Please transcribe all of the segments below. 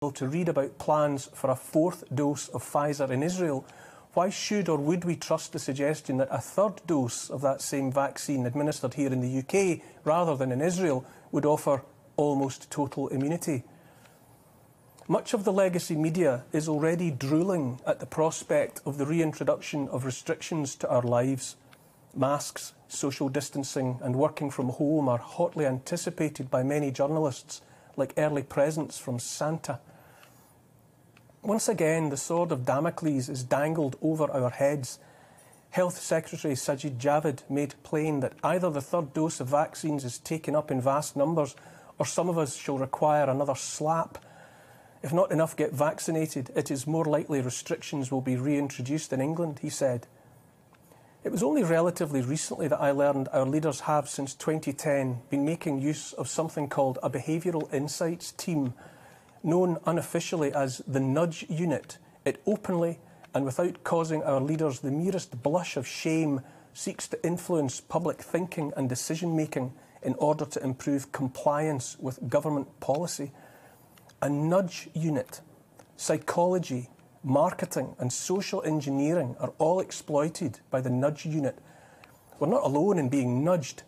to read about plans for a fourth dose of Pfizer in Israel, why should or would we trust the suggestion that a third dose of that same vaccine administered here in the UK rather than in Israel would offer almost total immunity? Much of the legacy media is already drooling at the prospect of the reintroduction of restrictions to our lives. Masks, social distancing and working from home are hotly anticipated by many journalists, like early presents from Santa. Once again, the sword of Damocles is dangled over our heads. Health Secretary Sajid Javid made plain that either the third dose of vaccines is taken up in vast numbers, or some of us shall require another slap. If not enough get vaccinated, it is more likely restrictions will be reintroduced in England, he said. It was only relatively recently that I learned our leaders have, since 2010, been making use of something called a Behavioural Insights Team, known unofficially as the Nudge Unit. It openly, and without causing our leaders the merest blush of shame, seeks to influence public thinking and decision-making in order to improve compliance with government policy. A nudge unit, psychology, marketing and social engineering are all exploited by the nudge unit. We're not alone in being nudged.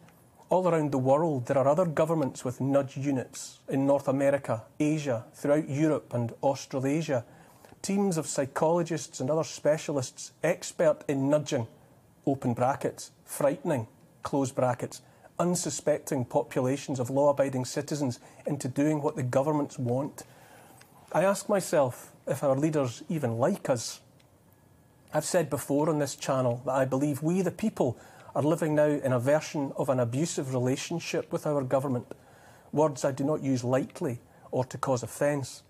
All around the world there are other governments with nudge units in North America, Asia, throughout Europe and Australasia. Teams of psychologists and other specialists expert in nudging, open brackets, frightening, close brackets, unsuspecting populations of law-abiding citizens into doing what the governments want. I ask myself if our leaders even like us. I've said before on this channel that I believe we, the people, are living now in a version of an abusive relationship with our government. Words I do not use lightly or to cause offence.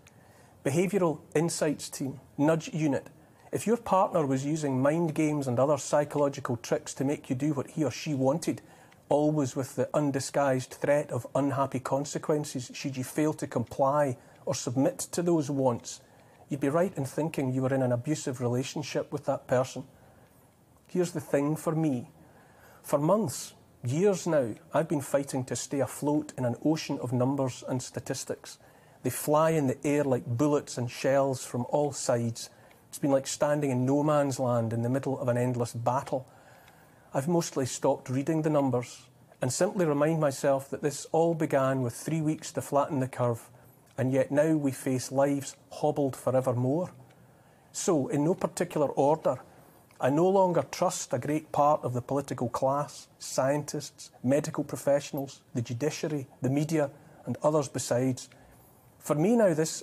Behavioural Insights Team, Nudge Unit. If your partner was using mind games and other psychological tricks to make you do what he or she wanted, always with the undisguised threat of unhappy consequences should you fail to comply or submit to those wants, you'd be right in thinking you were in an abusive relationship with that person. Here's the thing for me. For months, years now, I've been fighting to stay afloat in an ocean of numbers and statistics. They fly in the air like bullets and shells from all sides. It's been like standing in no man's land in the middle of an endless battle. I've mostly stopped reading the numbers and simply remind myself that this all began with 3 weeks to flatten the curve, and yet now we face lives hobbled forevermore. So, in no particular order, I no longer trust a great part of the political class, scientists, medical professionals, the judiciary, the media, and others besides. For me now, this